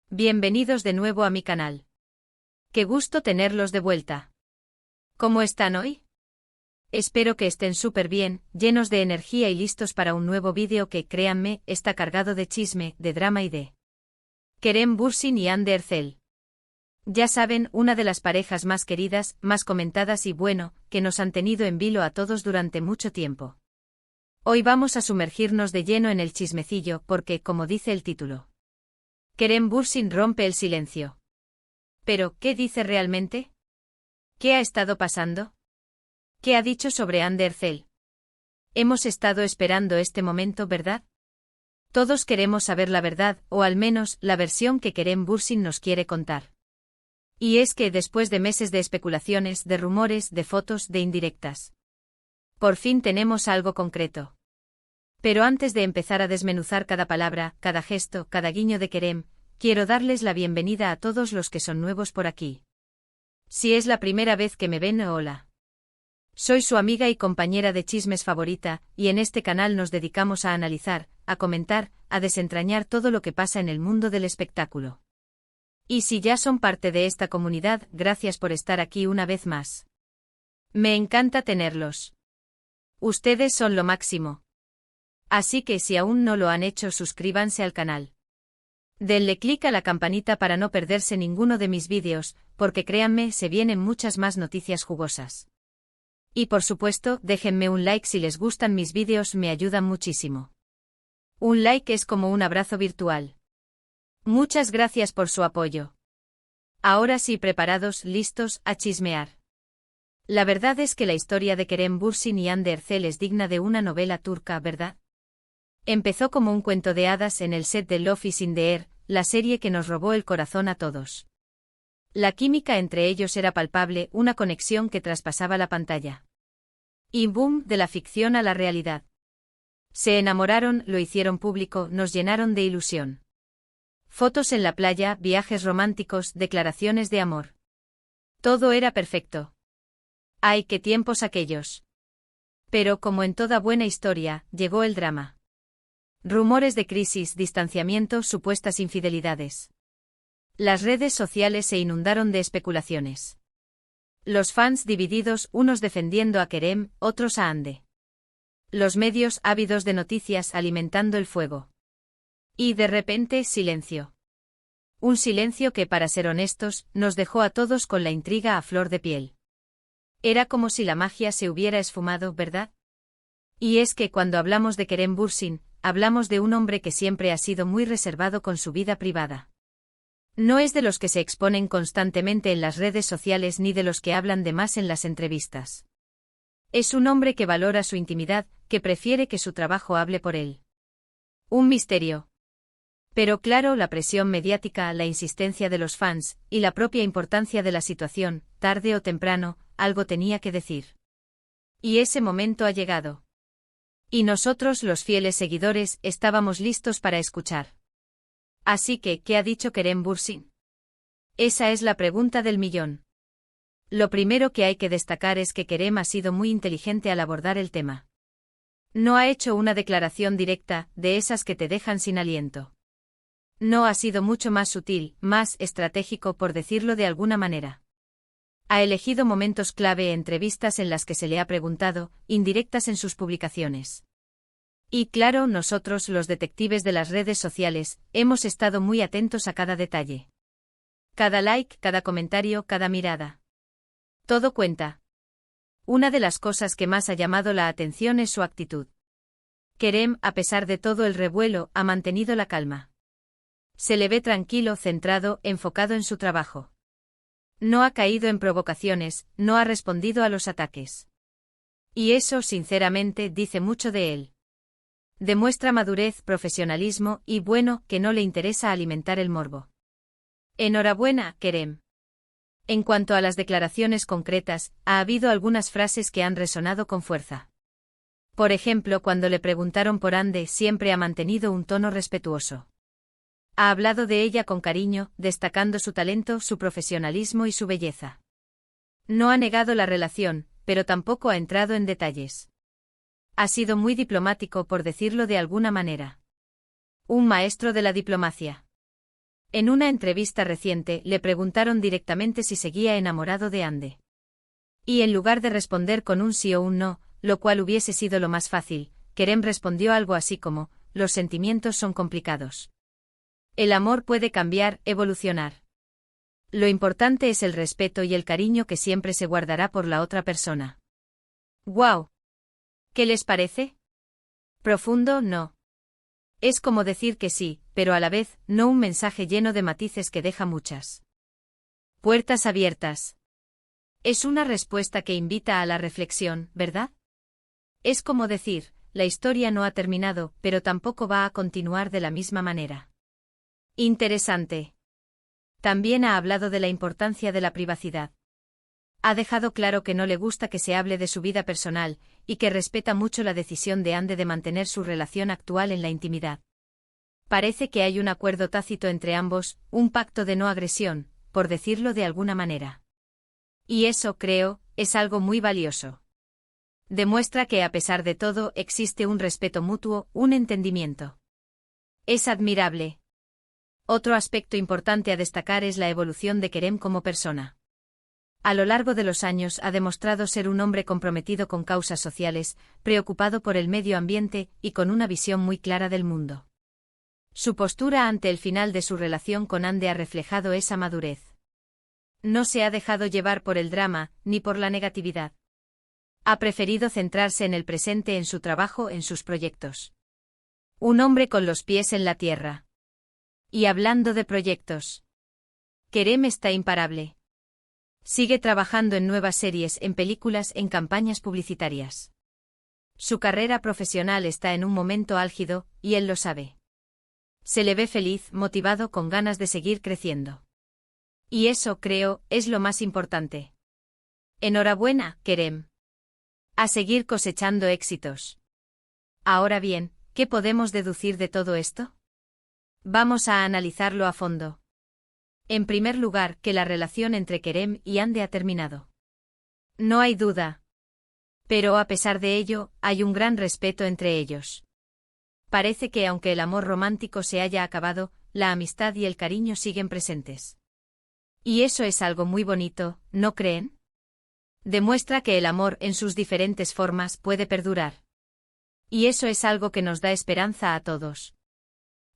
Bienvenidos de nuevo a mi canal. Qué gusto tenerlos de vuelta. ¿Cómo están hoy? Espero que estén súper bien, llenos de energía y listos para un nuevo vídeo que, créanme, está cargado de chisme, de drama y de Kerem Bürsin y Hande Erçel. Ya saben, una de las parejas más queridas, más comentadas y bueno, que nos han tenido en vilo a todos durante mucho tiempo. Hoy vamos a sumergirnos de lleno en el chismecillo porque, como dice el título, Kerem Bürsin rompe el silencio. ¿Pero qué dice realmente? ¿Qué ha estado pasando? ¿Qué ha dicho sobre Hande Erçel? Hemos estado esperando este momento, ¿verdad? Todos queremos saber la verdad, o al menos, la versión que Kerem Bürsin nos quiere contar. Y es que después de meses de especulaciones, de rumores, de fotos, de indirectas, por fin tenemos algo concreto. Pero antes de empezar a desmenuzar cada palabra, cada gesto, cada guiño de Kerem, quiero darles la bienvenida a todos los que son nuevos por aquí. Si es la primera vez que me ven, hola. Soy su amiga y compañera de chismes favorita, y en este canal nos dedicamos a analizar, a comentar, a desentrañar todo lo que pasa en el mundo del espectáculo. Y si ya son parte de esta comunidad, gracias por estar aquí una vez más. Me encanta tenerlos. Ustedes son lo máximo. Así que si aún no lo han hecho, suscríbanse al canal. Denle clic a la campanita para no perderse ninguno de mis vídeos, porque créanme, se vienen muchas más noticias jugosas. Y por supuesto, déjenme un like si les gustan mis vídeos, me ayudan muchísimo. Un like es como un abrazo virtual. Muchas gracias por su apoyo. Ahora sí, preparados, listos, a chismear. La verdad es que la historia de Kerem Bürsin y Hande Erçel es digna de una novela turca, ¿verdad? Empezó como un cuento de hadas en el set de Love is in the Air, la serie que nos robó el corazón a todos. La química entre ellos era palpable, una conexión que traspasaba la pantalla. Y boom, de la ficción a la realidad. Se enamoraron, lo hicieron público, nos llenaron de ilusión. Fotos en la playa, viajes románticos, declaraciones de amor. Todo era perfecto. ¡Ay, qué tiempos aquellos! Pero como en toda buena historia, llegó el drama. Rumores de crisis, distanciamiento, supuestas infidelidades. Las redes sociales se inundaron de especulaciones. Los fans divididos, unos defendiendo a Kerem, otros a Hande. Los medios ávidos de noticias alimentando el fuego. Y de repente, silencio. Un silencio que, para ser honestos, nos dejó a todos con la intriga a flor de piel. Era como si la magia se hubiera esfumado, ¿verdad? Y es que cuando hablamos de Kerem Bürsin, hablamos de un hombre que siempre ha sido muy reservado con su vida privada. No es de los que se exponen constantemente en las redes sociales ni de los que hablan de más en las entrevistas. Es un hombre que valora su intimidad, que prefiere que su trabajo hable por él. Un misterio. Pero claro, la presión mediática, la insistencia de los fans, y la propia importancia de la situación, tarde o temprano, algo tenía que decir. Y ese momento ha llegado. Y nosotros, los fieles seguidores, estábamos listos para escuchar. Así que, ¿qué ha dicho Kerem Bürsin? Esa es la pregunta del millón. Lo primero que hay que destacar es que Kerem ha sido muy inteligente al abordar el tema. No ha hecho una declaración directa, de esas que te dejan sin aliento. No, ha sido mucho más sutil, más estratégico, por decirlo de alguna manera. Ha elegido momentos clave, entrevistas en las que se le ha preguntado, indirectas en sus publicaciones. Y claro, nosotros, los detectives de las redes sociales, hemos estado muy atentos a cada detalle. Cada like, cada comentario, cada mirada. Todo cuenta. Una de las cosas que más ha llamado la atención es su actitud. Kerem, a pesar de todo el revuelo, ha mantenido la calma. Se le ve tranquilo, centrado, enfocado en su trabajo. No ha caído en provocaciones, no ha respondido a los ataques. Y eso, sinceramente, dice mucho de él. Demuestra madurez, profesionalismo y, bueno, que no le interesa alimentar el morbo. Enhorabuena, Kerem. En cuanto a las declaraciones concretas, ha habido algunas frases que han resonado con fuerza. Por ejemplo, cuando le preguntaron por Hande, siempre ha mantenido un tono respetuoso. Ha hablado de ella con cariño, destacando su talento, su profesionalismo y su belleza. No ha negado la relación, pero tampoco ha entrado en detalles. Ha sido muy diplomático, por decirlo de alguna manera. Un maestro de la diplomacia. En una entrevista reciente le preguntaron directamente si seguía enamorado de Ande. Y en lugar de responder con un sí o un no, lo cual hubiese sido lo más fácil, Kerem respondió algo así como: los sentimientos son complicados. El amor puede cambiar, evolucionar. Lo importante es el respeto y el cariño que siempre se guardará por la otra persona. ¡Guau! ¿Qué les parece? ¿Profundo? No. Es como decir que sí, pero a la vez, no, un mensaje lleno de matices que deja muchas puertas abiertas. Es una respuesta que invita a la reflexión, ¿verdad? Es como decir, la historia no ha terminado, pero tampoco va a continuar de la misma manera. Interesante. También ha hablado de la importancia de la privacidad. Ha dejado claro que no le gusta que se hable de su vida personal, y que respeta mucho la decisión de Ande de mantener su relación actual en la intimidad. Parece que hay un acuerdo tácito entre ambos, un pacto de no agresión, por decirlo de alguna manera. Y eso, creo, es algo muy valioso. Demuestra que a pesar de todo existe un respeto mutuo, un entendimiento. Es admirable. Otro aspecto importante a destacar es la evolución de Kerem como persona. A lo largo de los años ha demostrado ser un hombre comprometido con causas sociales, preocupado por el medio ambiente y con una visión muy clara del mundo. Su postura ante el final de su relación con Ande ha reflejado esa madurez. No se ha dejado llevar por el drama, ni por la negatividad. Ha preferido centrarse en el presente, en su trabajo, en sus proyectos. Un hombre con los pies en la tierra. Y hablando de proyectos, Kerem está imparable. Sigue trabajando en nuevas series, en películas, en campañas publicitarias. Su carrera profesional está en un momento álgido, y él lo sabe. Se le ve feliz, motivado, con ganas de seguir creciendo. Y eso, creo, es lo más importante. Enhorabuena, Kerem. A seguir cosechando éxitos. Ahora bien, ¿qué podemos deducir de todo esto? Vamos a analizarlo a fondo. En primer lugar, que la relación entre Kerem y Ande ha terminado. No hay duda. Pero a pesar de ello, hay un gran respeto entre ellos. Parece que aunque el amor romántico se haya acabado, la amistad y el cariño siguen presentes. Y eso es algo muy bonito, ¿no creen? Demuestra que el amor en sus diferentes formas puede perdurar. Y eso es algo que nos da esperanza a todos.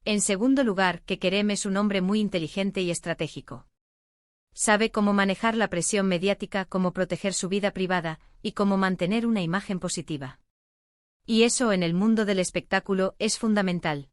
En segundo lugar, que Kerem es un hombre muy inteligente y estratégico. Sabe cómo manejar la presión mediática, cómo proteger su vida privada, y cómo mantener una imagen positiva. Y eso en el mundo del espectáculo es fundamental.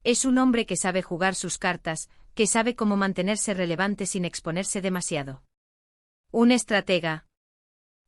Es un hombre que sabe jugar sus cartas, que sabe cómo mantenerse relevante sin exponerse demasiado. Un estratega.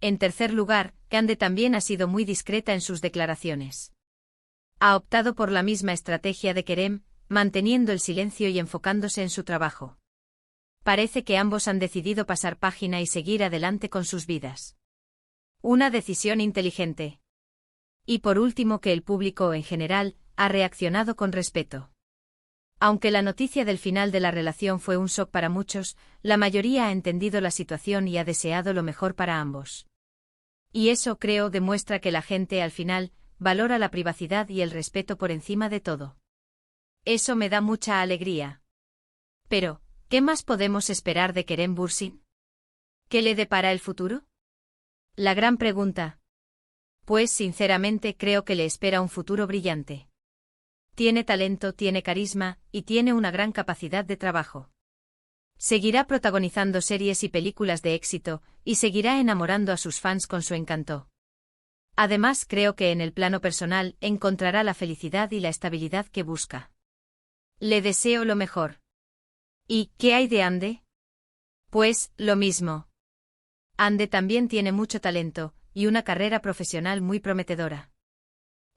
En tercer lugar, Ande también ha sido muy discreta en sus declaraciones. Ha optado por la misma estrategia de Kerem, manteniendo el silencio y enfocándose en su trabajo. Parece que ambos han decidido pasar página y seguir adelante con sus vidas. Una decisión inteligente. Y por último, que el público en general ha reaccionado con respeto. Aunque la noticia del final de la relación fue un shock para muchos, la mayoría ha entendido la situación y ha deseado lo mejor para ambos. Y eso, creo, demuestra que la gente al final valora la privacidad y el respeto por encima de todo. Eso me da mucha alegría. Pero, ¿qué más podemos esperar de Kerem Bürsin? ¿Qué le depara el futuro? La gran pregunta. Pues sinceramente creo que le espera un futuro brillante. Tiene talento, tiene carisma, y tiene una gran capacidad de trabajo. Seguirá protagonizando series y películas de éxito, y seguirá enamorando a sus fans con su encanto. Además, creo que en el plano personal encontrará la felicidad y la estabilidad que busca. Le deseo lo mejor. ¿Y qué hay de Ande? Pues, lo mismo. Ande también tiene mucho talento, y una carrera profesional muy prometedora.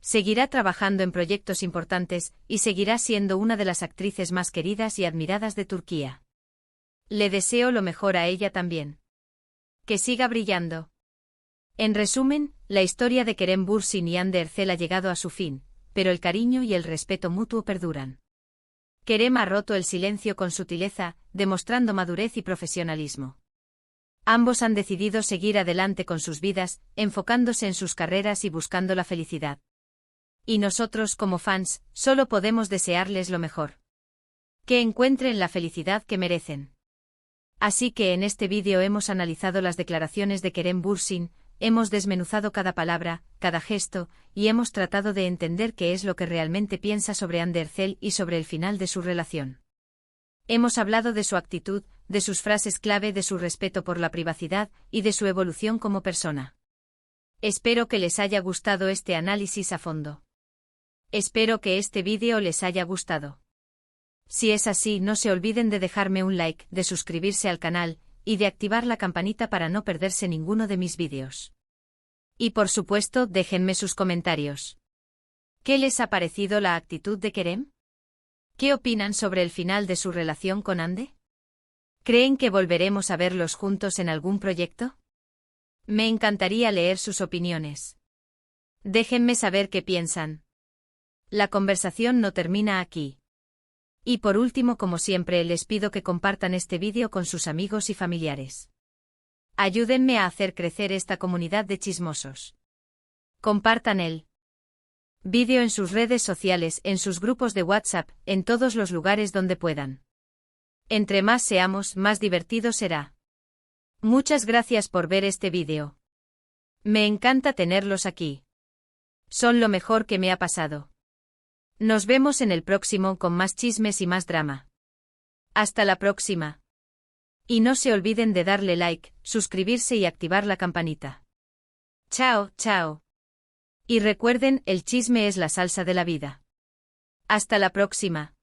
Seguirá trabajando en proyectos importantes, y seguirá siendo una de las actrices más queridas y admiradas de Turquía. Le deseo lo mejor a ella también. Que siga brillando. En resumen, la historia de Kerem Bürsin y Hande Erçel ha llegado a su fin, pero el cariño y el respeto mutuo perduran. Kerem ha roto el silencio con sutileza, demostrando madurez y profesionalismo. Ambos han decidido seguir adelante con sus vidas, enfocándose en sus carreras y buscando la felicidad. Y nosotros, como fans, solo podemos desearles lo mejor. Que encuentren la felicidad que merecen. Así que en este vídeo hemos analizado las declaraciones de Kerem Bürsin, hemos desmenuzado cada palabra, cada gesto, y hemos tratado de entender qué es lo que realmente piensa sobre Hande Erçel y sobre el final de su relación. Hemos hablado de su actitud, de sus frases clave, de su respeto por la privacidad y de su evolución como persona. Espero que les haya gustado este análisis a fondo. Espero que este vídeo les haya gustado. Si es así, no se olviden de dejarme un like, de suscribirse al canal, y de activar la campanita para no perderse ninguno de mis vídeos. Y por supuesto, déjenme sus comentarios. ¿Qué les ha parecido la actitud de Kerem? ¿Qué opinan sobre el final de su relación con Hande? ¿Creen que volveremos a verlos juntos en algún proyecto? Me encantaría leer sus opiniones. Déjenme saber qué piensan. La conversación no termina aquí. Y por último, como siempre, les pido que compartan este vídeo con sus amigos y familiares. Ayúdenme a hacer crecer esta comunidad de chismosos. Compartan el vídeo en sus redes sociales, en sus grupos de WhatsApp, en todos los lugares donde puedan. Entre más seamos, más divertido será. Muchas gracias por ver este vídeo. Me encanta tenerlos aquí. Son lo mejor que me ha pasado. Nos vemos en el próximo con más chismes y más drama. Hasta la próxima. Y no se olviden de darle like, suscribirse y activar la campanita. Chao, chao. Y recuerden, el chisme es la salsa de la vida. Hasta la próxima.